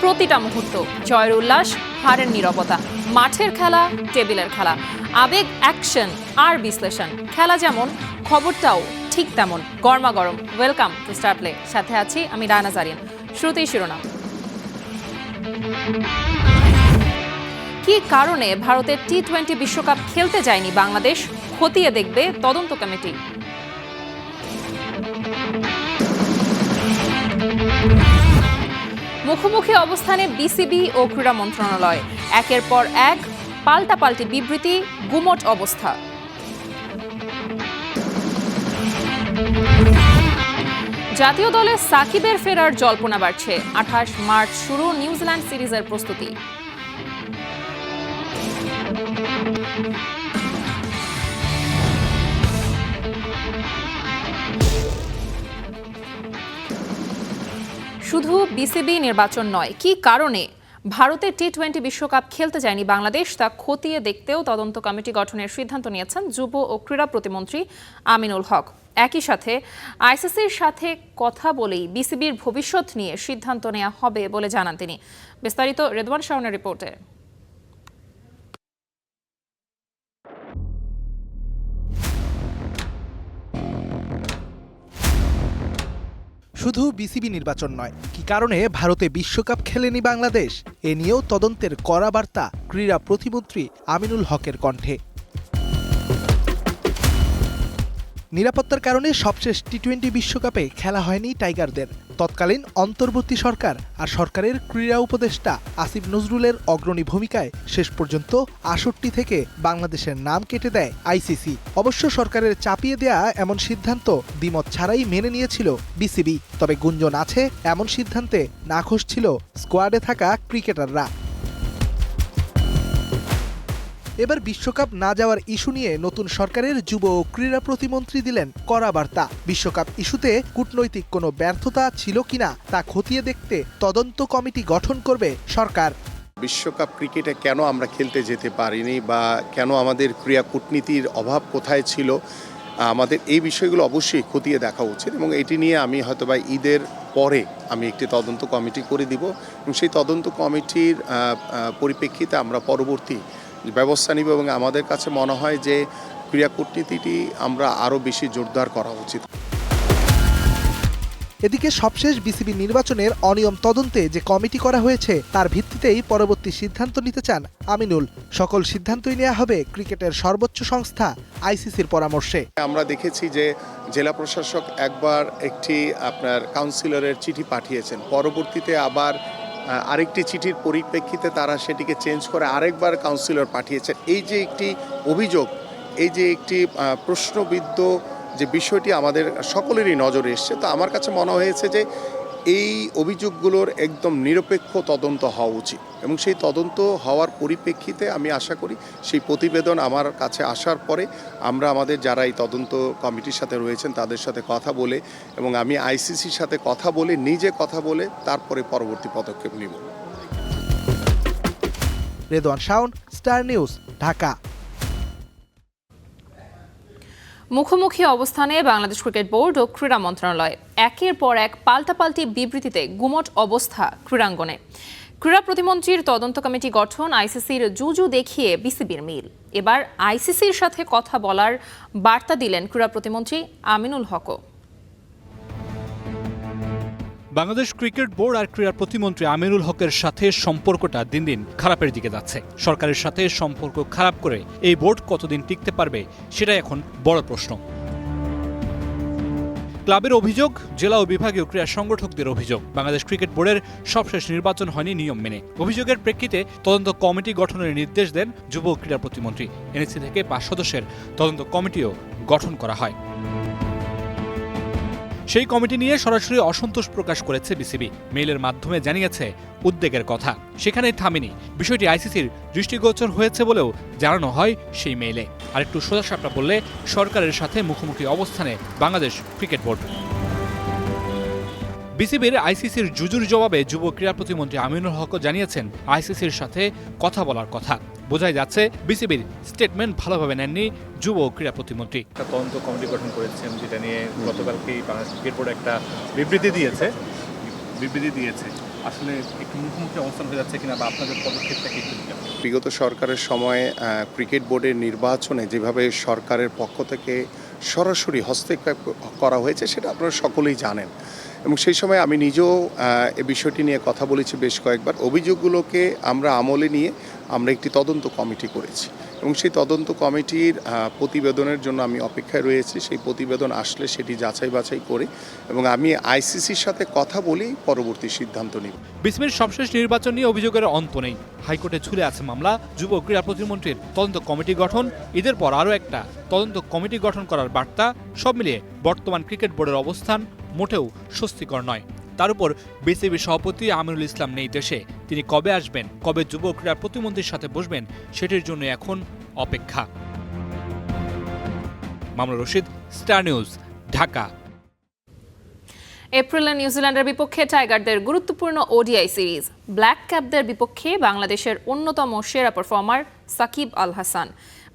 প্রতিটা মুহূর্ত জয়ের উল্লাস, হারের নীরবতা, মাঠের খেলা, টেবিলের খেলা, আবেগ, অ্যাকশন আর বিশ্লেষণ। খেলা যেমন, খবরটাও ঠিক তেমন গরমাগরম। ওয়েলকাম টু স্টার প্লে, সাথে আছি আমি রানা জারিন। শুরুতেই শিরোনাম। কি কারণে ভারতের টি-20 বিশ্বকাপ খেলতে যায়নি বাংলাদেশ, খতিয়ে দেখবে তদন্ত কমিটি। মুখোমুখি অবস্থানে বিসিবি ও ক্রীড়া মন্ত্রণালয়, একের পর এক পাল্টাপাল্টি বিবৃতি, গুমট অবস্থা। জাতীয় দলে সাকিবের ফেরার জল্পনা বাড়ছে। 28 মার্চ শুরু নিউজিল্যান্ড সিরিজের প্রস্তুতি। শুধু বিসিবি নির্বাচন নয়, কি কারণে ভারতের টি-20 বিশ্বকাপ খেলতে যায়নি বাংলাদেশ তা খতিয়ে দেখতেও তদন্ত কমিটি গঠনের সিদ্ধান্ত নিয়েছেন যুব ও ক্রীড়া প্রতিমন্ত্রী আমিনুল হক। একই সাথে আইসিসির সাথে কথা বলেই বিসিবির ভবিষ্যৎ নিয়ে সিদ্ধান্ত নেওয়া হবে বলে জানান তিনি। বিস্তারিত রেদওয়ান শাওনের রিপোর্টে। শুধু বিসিবি নির্বাচন নয়, কি কারণে ভারতে বিশ্বকাপ খেলেনি বাংলাদেশ, এ নিয়েও তদন্তের কড়া বার্তা ক্রীড়া প্রতিমন্ত্রী আমিনুল হকের কণ্ঠে। নিরাপত্তার কারণে সবশেষ টি-20 বিশ্বকাপে খেলা হয়নি টাইগারদের। তৎকালীন অন্তর্বর্তী সরকার আর সরকারের ক্রীড়া উপদেষ্টা আসিফ নজরুলের অগ্রণী ভূমিকায় শেষ পর্যন্ত ৬৮ থেকে বাংলাদেশের নাম কেটে দেয় আইসিসি। অবশ্য সরকারের চাপিয়ে দেয়া এমন সিদ্ধান্ত দ্বিমত ছাড়াই মেনে নিয়েছিল বিসিবি। তবে গুঞ্জন আছে, এমন সিদ্ধান্তে নাখোশ ছিল স্কোয়াডে থাকা ক্রিকেটাররা। এবার বিশ্বকাপ না যাওয়ার ইস্যু নিয়ে নতুন সরকারের যুব ও ক্রীড়া প্রতিমন্ত্রী দিলেন কড়া বার্তা। বিশ্বকাপ ইস্যুতে কূটনৈতিক কোনো ব্যর্থতা ছিল কিনা তা খতিয়ে দেখতে তদন্ত কমিটি গঠন করবে সরকার। বিশ্বকাপ ক্রিকেটে কেন আমরা খেলতে যেতে পারিনি বা কেন আমাদের ক্রীড়া কূটনীতির অভাব কোথায় ছিল, আমাদের এই বিষয়গুলো অবশ্যই খতিয়ে দেখা উচিত এবং এটি নিয়ে আমি হয়তোবা ঈদের পরে আমি একটি তদন্ত কমিটি করে দিব এবং সেই তদন্ত কমিটির পরিপ্রেক্ষিতে আমরা পরবর্তী ব্যবস্থা নিব এবং আমাদের কাছে মনে হয় যে ক্রীড়া কূটনীতিটি আমরা আরও বেশি জোরদার করা উচিত। এদিকে সবশেষ বিসিবি নির্বাচনের অনিয়ম তদন্তে যে কমিটি করা হয়েছে তার ভিত্তিতেই পরবর্তী সিদ্ধান্ত নিতে চান আমিনুল। সকল সিদ্ধান্তই নেওয়া হবে ক্রিকেটের সর্বোচ্চ সংস্থা আইসিসির পরামর্শে। আমরা দেখেছি যে জেলা প্রশাসক একবার একটি আপনার কাউন্সিলরের চিঠি পাঠিয়েছেন, পরবর্তীতে আবার আরেকটি চিঠির পরিপ্রেক্ষিতে তারা সেটিকে চেঞ্জ করে আরেকবার কাউন্সিলর পাঠিয়েছেন। এই যে একটি অভিযোগ, এই যে একটি প্রশ্নবিদ্ধ যে বিষয়টি আমাদের সকলেরই নজরে এসছে, তো আমার কাছে মনে হয়েছে যে এই অভিযোগগুলোর একদম নিরপেক্ষ তদন্ত হওয়া উচিত এবং সেই তদন্ত হওয়ার পরিপ্রেক্ষিতে আমি আশা করি সেই প্রতিবেদন আমার কাছে আসার পরে আমরা আমাদের যারা এই তদন্ত কমিটির সাথে রয়েছেন তাদের সাথে কথা বলে এবং আমি আইসিসির সাথে কথা বলে নিজে কথা বলে তারপরে পরবর্তী পদক্ষেপ নিব। Redwan Shaon, star News, Dhaka. মুখোমুখি অবস্থানে বাংলাদেশ ক্রিকেট বোর্ড ও ক্রীড়া মন্ত্রণালয়, একের পর এক পাল্টাপাল্টি বিবৃতিতে গুমট অবস্থা ক্রীড়াঙ্গনে। ক্রীড়া প্রতিমন্ত্রীর তদন্ত কমিটি গঠন, আইসিসির জুজু দেখিয়ে বিসিবির মিল। এবার আইসিসির সাথে কথা বলার বার্তা দিলেন ক্রীড়া প্রতিমন্ত্রী আমিনুল হকও। বাংলাদেশ ক্রিকেট বোর্ড আর ক্রীড়া প্রতিমন্ত্রী আমিনুল হকের সাথে সম্পর্কটা দিন দিন খারাপের দিকে যাচ্ছে। সরকারের সাথে সম্পর্ক খারাপ করে এই বোর্ড কতদিন টিকতে পারবে সেটাই এখন বড় প্রশ্ন। ক্লাবের অভিযোগ, জেলা ও বিভাগীয় ক্রীড়া সংগঠকদের অভিযোগ, বাংলাদেশ ক্রিকেট বোর্ডের সবশেষ নির্বাচন হয়নি নিয়ম মেনে। অভিযোগের প্রেক্ষিতে তদন্ত কমিটি গঠনের নির্দেশ দেন যুব ক্রীড়া প্রতিমন্ত্রী। এনএসি থেকে 5 সদস্যের তদন্ত কমিটিও গঠন করা হয়। সেই কমিটি নিয়ে সরাসরি অসন্তোষ প্রকাশ করেছে বিসিবি। মেইলের মাধ্যমে জানিয়েছে উদ্বেগের কথা, সেখানেই থামেনি। বিষয়টি আইসিসির দৃষ্টিগোচর হয়েছে বলেও জানানো হয় সেই মেইলে। আরেকটু সোজাসাপটা বললে সরকারের সাথে মুখোমুখি অবস্থানে বাংলাদেশ ক্রিকেট বোর্ড। বিসিবির আইসিসির জুজুর জবাবে যুব ক্রীড়া প্রতিমন্ত্রী আমিনুল হকও জানিয়েছেন আইসিসির সাথে কথা বলার কথা। বোঝাই যাচ্ছে বিসিবির স্টেটমেন্ট ভালোভাবে নেননি যুব ক্রীড়া প্রতিমন্ত্রী। একটা তদন্ত কমিটি গঠন করেছেন যেটা নিয়ে গতকালকেই বাংলাদেশ ক্রিকেট বোর্ড একটা বিবৃতি দিয়েছে। বিবৃতি দিয়েছে, আসলে একটু মুখোমুখি অবস্থান হয়ে যাচ্ছে কিনা বা আপনাদের পদক্ষেপটাকে একটু দিতে হবে। বিগত সরকারের সময়ে ক্রিকেট বোর্ডের নির্বাচনে যেভাবে সরকারের পক্ষ থেকে সরাসরি হস্তক্ষেপ করা হয়েছে সেটা আপনারা সকলেই জানেন, এবং সেই সময় আমি নিজেও এ বিষয়টি নিয়ে কথা বলেছি বেশ কয়েকবার। অভিযোগগুলোকে আমরা আমলে নিয়ে আমরা একটি তদন্ত কমিটি করেছি এবং সেই তদন্ত কমিটির প্রতিবেদনের জন্য আমি অপেক্ষায় রয়েছি। সেই প্রতিবেদন আসলে সেটি যাচাই বাছাই করে এবং আমি আইসিসির সাথে কথা বলেই পরবর্তী সিদ্ধান্ত নিব। বিসিবির সবশেষ নির্বাচন নিয়ে অভিযোগের অন্ত নেই। হাইকোর্টে ঝুলে আছে মামলা। যুব ও ক্রীড়া প্রতিমন্ত্রীর তদন্ত কমিটি গঠন, ঈদের পর আরও একটা তদন্ত কমিটি গঠন করার বার্তা। সব মিলিয়ে বর্তমান ক্রিকেট বোর্ডের অবস্থান মোটেও স্বস্তিকর নয়। তার উপর বিসিবির সভাপতি আমিনুল ইসলাম নেই দেশে। তিনি কবে আসবেন, কবে যুব ক্রীড়া প্রতিমন্ত্রীর সাথে বসবেন, সেটির জন্য এখন অপেক্ষা। Mamunur Rashid, star News, Dhaka. এপ্রিলে নিউজিল্যান্ডের বিপক্ষে টাইগারদের গুরুত্বপূর্ণ ওডিআই সিরিজ। ব্ল্যাক ক্যাপদের বিপক্ষে বাংলাদেশের অন্যতম সেরা পারফর্মার সাকিব আল হাসান।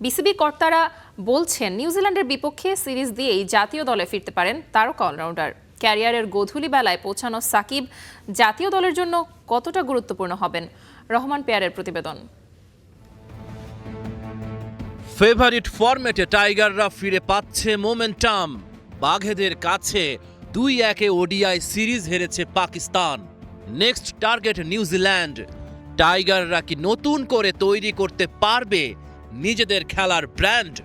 বিসিবি কর্তারা বলছেন নিউজিল্যান্ডের বিপক্ষে সিরিজ দিয়েই জাতীয় দলে ফিরতে পারেন তারকা অলরাউন্ডার। ক্যারিয়ারের গোধূলি বেলায় পৌঁছানো সাকিব জাতীয় দলের জন্য কতটা গুরুত্বপূর্ণ হবেন? রহমান পেয়ারের প্রতিবেদন। ফেভারিট ফরম্যাটে টাইগাররা ফিরে পাচ্ছে মোমেন্টাম। বাঘেদের কাছে 2-1 ওডিআই সিরিজ হেরেছে পাকিস্তান। Next target New Zealand. টাইগাররা কি নতুন করে তৈরি করতে পারবে নিজেদের খেলার ব্র্যান্ড?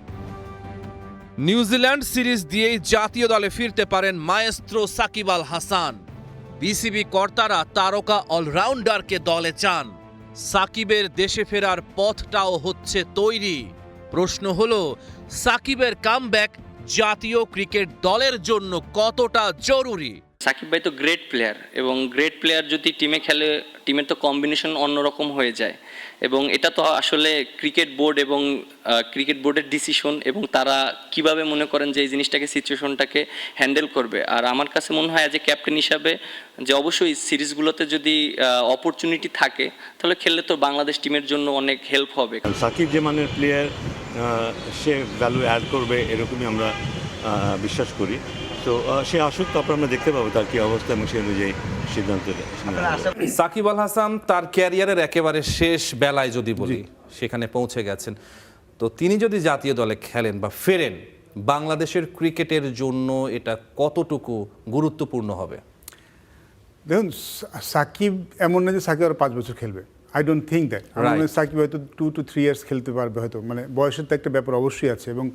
নিউজিল্যান্ড সিরিজ দিয়েই জাতীয় দলে ফিরতে পারেন মায়েস্ত্রো সাকিব আল হাসান। বিসিবি কর্তারা তারকা অলরাউন্ডারকে দলে চান। সাকিবের দেশে ফেরার পথটাও হচ্ছে তৈরি। প্রশ্ন হলো, সাকিবের কামব্যাক জাতীয় ক্রিকেট দলের জন্য কতটা জরুরি? সাকিব ভাই তো গ্রেট প্লেয়ার, এবং গ্রেট প্লেয়ার যদি টিমে খেলে, টিমের তো কম্বিনেশন অন্যরকম হয়ে যায়, এবং এটা তো আসলে ক্রিকেট বোর্ড এবং ক্রিকেট বোর্ডের ডিসিশন, এবং তারা কিভাবে মনে করেন যে এই জিনিসটাকে, সিচুয়েশনটাকে হ্যান্ডেল করবে। আর আমার কাছে মনে হয় যে ক্যাপ্টেন হিসাবে যে অবশ্যই সিরিজগুলোতে যদি অপরচুনিটি থাকে তাহলে খেললে তো বাংলাদেশ টিমের জন্য অনেক হেল্প হবে। সাকিব যে মানের প্লেয়ার, সে ভ্যালু অ্যাড করবে এরকমই আমরা বিশ্বাস করি। তো সে আসুক, তারপর আমরা দেখতে পাবো তার কি অবস্থা এবং সেই অনুযায়ী সিদ্ধান্ত। সাকিব আল হাসান তার ক্যারিয়ারের একেবারে শেষ বেলায় যদি বলি, সেখানে পৌঁছে গেছেন। তো তিনি যদি জাতীয় দলে খেলেন বা ফেরেন, বাংলাদেশের ক্রিকেটের জন্য এটা কতটুকু গুরুত্বপূর্ণ হবে? দেখুন, সাকিব এমন না যে সাকিব আরও 5 বছর খেলবে। I don't think that. Shakib হয়তো 2 to 3 ইয়ার্স খেলতে পারবে হয়তো, মানে বয়সের তো একটা ব্যাপার অবশ্যই আছে। এবং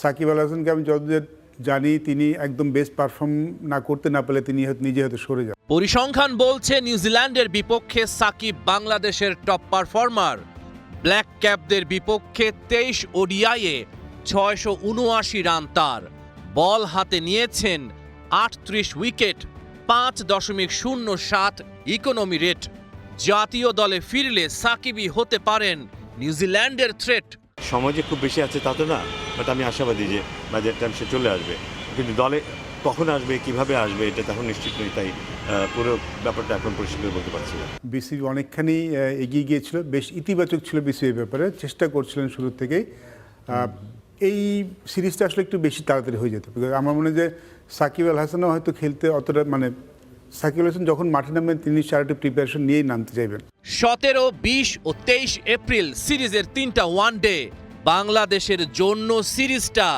সাকিব আল হাসানকে আমি যতদূর জানি, তিনি একদম বেস্ট পারফর্ম না করতে না পেলে তিনি হয়তো নিজে হয়তো সরে যান। পরিসংখ্যান বলছে নিউজিল্যান্ডের বিপক্ষে সাকিব বাংলাদেশের টপ পারফর্মার। ব্ল্যাক ক্যাপদের বিপক্ষে 23 ওডিআইয়ে 679 রান তার। বল হাতে নিয়েছেন 38 উইকেট, 5.07 ইকোনমি রেট। জাতীয় দলে ফিরলে সাকিবই হতে পারেন নিউজিল্যান্ডের থ্রেট। সময় যে খুব বেশি আছে তা তো না, বাট আমি আশাবাদী যে বাজেট টাইম সে চলে আসবে। কিন্তু দলে কখন আসবে, কিভাবে আসবে, এটা তখন নিশ্চিত নই। তাই পুরো ব্যাপারটা এখন পরিষ্কার বলতে পারছি না। বিসিবি অনেকখানি এগিয়ে গিয়েছিল, বেশ ইতিবাচক ছিল বিসিবির ব্যাপারে, চেষ্টা করছিলেন শুরু থেকেই। এই সিরিজটা আসলে একটু বেশি তাড়াতাড়ি হয়ে যেত। বিকজ আমার মনে হয় যে সাকিব আল হাসানও হয়তো খেলতে অতটা, মানে সাকিব আল হাসান যখন মাঠে নামবেন তিনি সারাটি প্রিপারেশন নিয়েই নামতে চাইবেন। 17, 20 ও 23 এপ্রিল সিরিজের 3টা ওয়ানডে। বাংলাদেশের জন্য সিরিজটা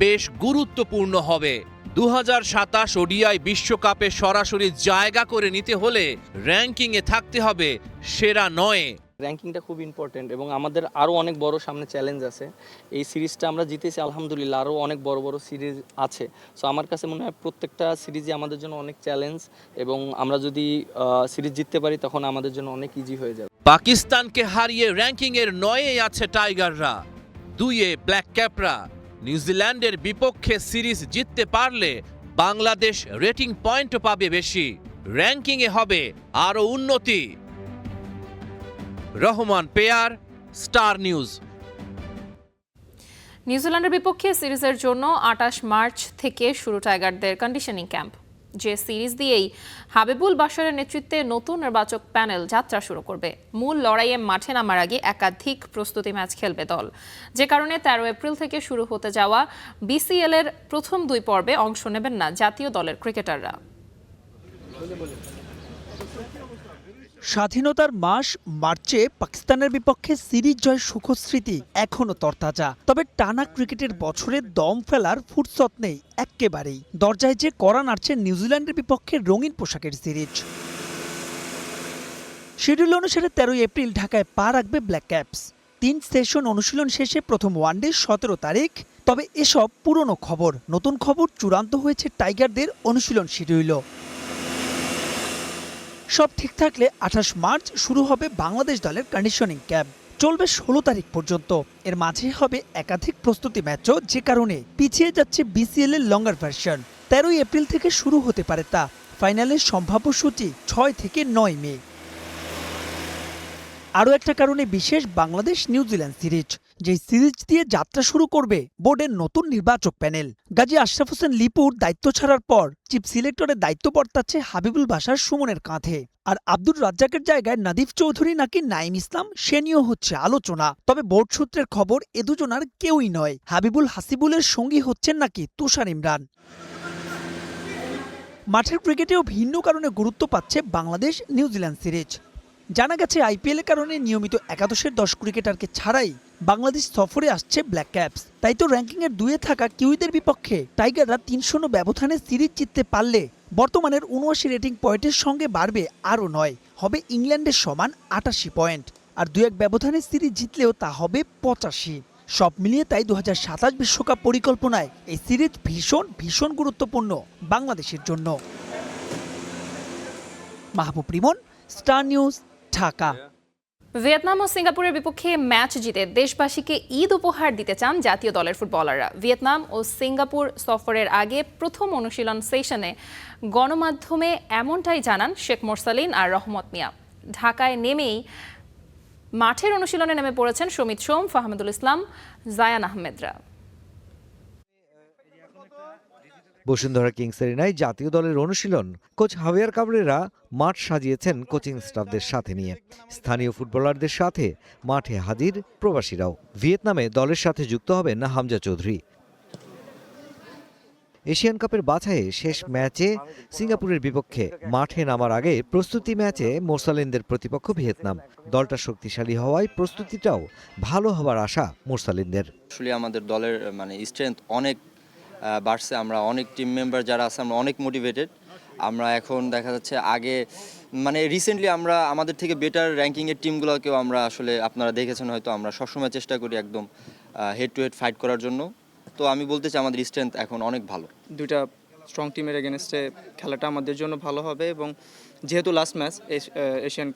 বেশ গুরুত্বপূর্ণ হবে। 2027 ওডিআই বিশ্বকাপে সরাসরি জায়গা করে নিতে হলে র্যাঙ্কিংয়ে থাকতে হবে সেরা 9। র্যাঙ্কিংটা খুব ইম্পর্টেন্ট, এবং আমাদের আরও অনেক বড় সামনে চ্যালেঞ্জ আছে। এই সিরিজটা আমরা জিতেছি আলহামদুলিল্লাহ, আরও অনেক বড় বড় সিরিজ আছে। সো আমার কাছে মনে হয় প্রত্যেকটা সিরিজই আমাদের জন্য অনেক চ্যালেঞ্জ, এবং আমরা যদি সিরিজ জিততে পারি তখন আমাদের জন্য অনেক ইজি হয়ে যাবে। পাকিস্তানকে হারিয়ে র্যাঙ্কিংয়ের 9-এ আছে টাইগাররা, 2-এ ব্ল্যাক ক্যাপরা। নিউজিল্যান্ডের বিপক্ষে সিরিজ জিততে পারলে বাংলাদেশ রেটিং পয়েন্টও পাবে বেশি, র্যাঙ্কিংয়ে হবে আরও উন্নতি। Rahman pair, star news. নিউজিল্যান্ডের বিপক্ষে সিরিজের জন্য 28 মার্চ থেকে শুরু টাইগারদের কন্ডিশনিং ক্যাম্প। যে সিরিজ দিয়েই হাবিবুল বাশারের নেতৃত্বে নতুন নির্বাচক প্যানেল যাত্রা শুরু করবে। মূল লড়াইয়ে মাঠে নামার আগে একাধিক প্রস্তুতি ম্যাচ খেলবে দল, যে কারণে 13 এপ্রিল থেকে শুরু হতে যাওয়া বিসিএল এর প্রথম 2 পর্বে অংশ নেবেন না জাতীয় দলের ক্রিকেটাররা। স্বাধীনতার মাস মার্চে পাকিস্তানের বিপক্ষে সিরিজ জয় সুখস্মৃতি এখনো তরতাজা। তবে টানা ক্রিকেটের বছরে দম ফেলার ফুরসত নেই এক্কেবারেই। দরজায় যে কড়া নাড়ছে নিউজিল্যান্ডের বিপক্ষে রঙিন পোশাকের সিরিজ। শিডিউল অনুসারে 13 এপ্রিল ঢাকায় পা রাখবে ব্ল্যাক ক্যাপস। 3 সেশন অনুশীলন শেষে প্রথম ওয়ানডে 17 তারিখ। তবে এসব পুরনো খবর। নতুন খবর চূড়ান্ত হয়েছে টাইগারদের অনুশীলন শিডিউলও। সব ঠিক থাকলে 28 মার্চ শুরু হবে বাংলাদেশ দলের কন্ডিশনিং ক্যাম্প। চলবে 16 তারিখ পর্যন্ত। এর মাঝে হবে একাধিক প্রস্তুতি ম্যাচও, যে কারণে পিছিয়ে যাচ্ছে বিসিএল এর লঙ্গার ভার্সন। 13 এপ্রিল থেকে শুরু হতে পারে তা। ফাইনালের সম্ভাব্য সূচি 6 থেকে 9 মে। আরও একটা কারণে বিশেষ বাংলাদেশ নিউজিল্যান্ড সিরিজ, যে সিরিজ দিয়ে যাত্রা শুরু করবে বোর্ডের নতুন নির্বাচক প্যানেল। গাজী আশরাফ হোসেন লিপুর দায়িত্ব ছাড়ার পর চিফ সিলেক্টরের দায়িত্ব বর্তাচ্ছে হাবিবুল বাশার সুমনের কাঁধে। আর আব্দুর রাজ্জাকের জায়গায় নাদিফ চৌধুরী নাকি নাইম ইসলাম, সে নিয়েও হচ্ছে আলোচনা। তবে বোর্ড সূত্রের খবর এ দুজনার কেউই নয়। হাবিবুল হাসিবুলের সঙ্গী হচ্ছেন নাকি তুষার ইমরান। মাঠের ক্রিকেটেও ভিন্ন কারণে গুরুত্ব পাচ্ছে বাংলাদেশ নিউজিল্যান্ড সিরিজ। জানা গেছে আইপিএল এর কারণে নিয়মিত একাদশের 10 ক্রিকেটারকে ছাড়াই বাংলাদেশ সফরে আসছে ব্ল্যাক ক্যাপস। তাই তো র্যাঙ্কিংয়ের 2-এ থাকা কিউইদের বিপক্ষে টাইগাররা 3-0 ব্যবধানে সিরিজ জিততে পারলে বর্তমানের 79 রেটিং পয়েন্টের সঙ্গে বাড়বে আরও 9, হবে ইংল্যান্ডের সমান 88 পয়েন্ট। আর 2-1 ব্যবধানে সিরিজ জিতলেও তা হবে 85। সব মিলিয়ে তাই 2027 বিশ্বকাপ পরিকল্পনায় এই সিরিজ ভীষণ গুরুত্বপূর্ণ বাংলাদেশের জন্য। Mahbub Rimon, Star News, Dhaka. Vietnam ও সিঙ্গাপুরের বিপক্ষে ম্যাচ জিতে দেশবাসীকে ঈদ উপহার দিতে চান জাতীয় দলের ফুটবলাররা। ভিয়েতনাম ও সিঙ্গাপুর সফরের আগে প্রথম অনুশীলন সেশনে গণমাধ্যমে এমনটাই জানান শেখ মোরসালিন আর রহমত মিয়া। ঢাকায় নেমেই মাঠের অনুশীলনে নেমে পড়েছেন সমিত সোম, ফাহমিদুল ইসলাম, জায়ান আহমেদরা। বসুন্ধরা কিংস এরিনায় জাতীয় দলের অনুশীলন। কোচ হাভিয়ার কাবরেরা মাঠ সাজিয়েছেন কোচিং স্টাফদের সাথে নিয়ে। স্থানীয় ফুটবলারদের সাথে মাঠে হাজির প্রবাসীরাও। ভিয়েতনামে দলের সাথে যুক্ত হবেন হামজা চৌধুরী। এশিয়ান কাপের বাছাইয়ে শেষ ম্যাচে সিঙ্গাপুরের বিপক্ষে মাঠে নামার আগে প্রস্তুতি ম্যাচে মোরসালিনদের প্রতিপক্ষ ভিয়েতনাম। দলটা শক্তিশালী হওয়ায় প্রস্তুতিটাও ভালো হওয়ার আশা মোরসালিনদের। আসলে আমাদের দলের স্ট্রেংথ অনেক বাড়ছে। আমরা অনেক টিম মেম্বার যারা আছে আমরা অনেক মোটিভেটেড। আমরা এখন দেখা যাচ্ছে আগে রিসেন্টলি আমরা আমাদের থেকে বেটার র্যাঙ্কিংয়ের টিমগুলোকেও আমরা আসলে আপনারা দেখেছেন হয়তো, আমরা সবসময় চেষ্টা করি একদম হেড টু হেড ফাইট করার জন্য। তো আমি বলতে চাই আমাদের স্ট্রেংথ এখন অনেক ভালো। দুইটা স্ট্রং টিমের এগেনস্টে খেলাটা আমাদের জন্য ভালো হবে, এবং যেহেতু লাস্ট ম্যাচ এশিয়ান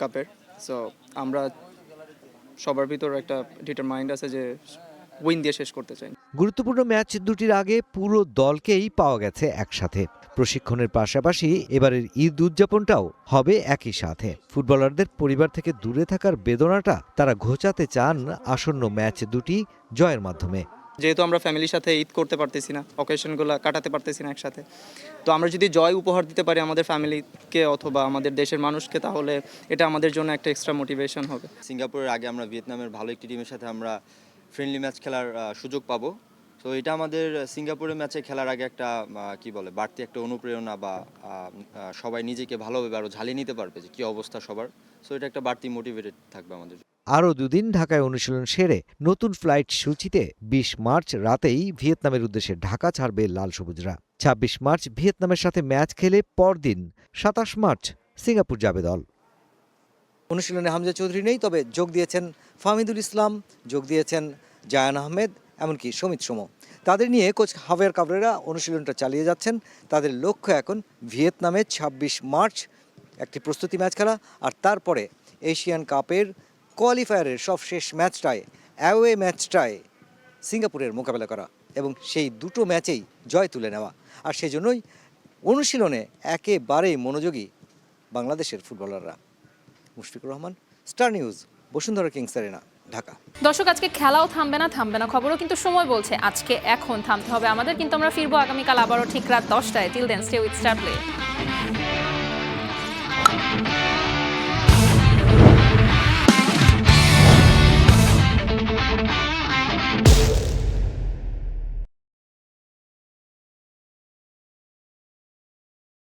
কাপের, সো আমরা সবার ভিতর একটা ডিটারমাইন্ড আছে যে উইন দিয়ে শেষ করতে চাই। গুরুত্বপূর্ণ ম্যাচ দুটির আগে পুরো দলকেই পাওয়া গেছে একসাথে। প্রশিক্ষণের পাশাপাশি এবারের ঈদ উদযাপনটাও হবে একই সাথে। ফুটবলারদের পরিবার থেকে দূরে থাকার বেদনাটা তারা ঘোচাতে চান আসন্ন ম্যাচ দুটি জয়ের মাধ্যমে। যেহেতু আমরা ফ্যামিলির সাথে ঈদ করতে পারতেছি না, অকেশনগুলো কাটাতে পারতেছি না একসাথে, তো আমরা যদি জয় উপহার দিতে পারি আমাদের ফ্যামিলিকে অথবা আমাদের দেশের মানুষকে, তাহলে এটা আমাদের জন্য একটা এক্সট্রা মোটিভেশন হবে। সিঙ্গাপুরের আগে আমরা ভিয়েতনামের ভালো একটি টিমের সাথে আমরা ফ্রেন্ডলি ম্যাচ খেলার সুযোগ পাবো। তো এটা আমাদের সিঙ্গাপুরের ম্যাচে খেলার আগে একটা বাড়তি একটা অনুপ্রেরণা, বা সবাই নিজেকে ভালোভাবে আরও ঝালিয়ে নিতে পারবে যে কী অবস্থা সবার। সো এটা একটা বাড়তি মোটিভেটেড থাকবে আমাদের। আরও দুদিন ঢাকায় অনুশীলন সেরে নতুন ফ্লাইট সূচিতে 20 মার্চ রাতেই ভিয়েতনামের উদ্দেশ্যে ঢাকা ছাড়বে লাল সবুজরা। 26 মার্চ ভিয়েতনামের সাথে ম্যাচ খেলে পরদিন 27 মার্চ সিঙ্গাপুর যাবে দল। অনুশীলনে হামজা চৌধুরী নেই, তবে যোগ দিয়েছেন ফাহমিদুল ইসলাম, যোগ দিয়েছেন জায়ান আহমেদ, এমনকি সমিত সোম। তাদের নিয়ে কোচ হাভিয়ার কাবরেরা অনুশীলনটা চালিয়ে যাচ্ছেন। তাদের লক্ষ্য এখন ভিয়েতনামে 26 মার্চ একটি প্রস্তুতি ম্যাচ খেলা, আর তারপরে এশিয়ান কাপের কোয়ালিফায়ারের সবশেষ ম্যাচটায়, অ্যাওয়ে ম্যাচটায় সিঙ্গাপুরের মোকাবেলা করা এবং সেই দুটো ম্যাচেই জয় তুলে নেওয়া। আর সেজন্যই অনুশীলনে একেবারেই মনোযোগী বাংলাদেশের ফুটবলাররা। Mushfiqur Rahman, star news, Bashundhara kings arena, Dhaka. দর্শক, আজকে খেলাও থামবে না খবরও কিন্তু সময় বলছে আজকে এখন থামতে হবে আমাদের, কিন্তু আমরা ফিরবো আগামীকাল আবারও ঠিক রাত 10টায়। Till then stay with Star play.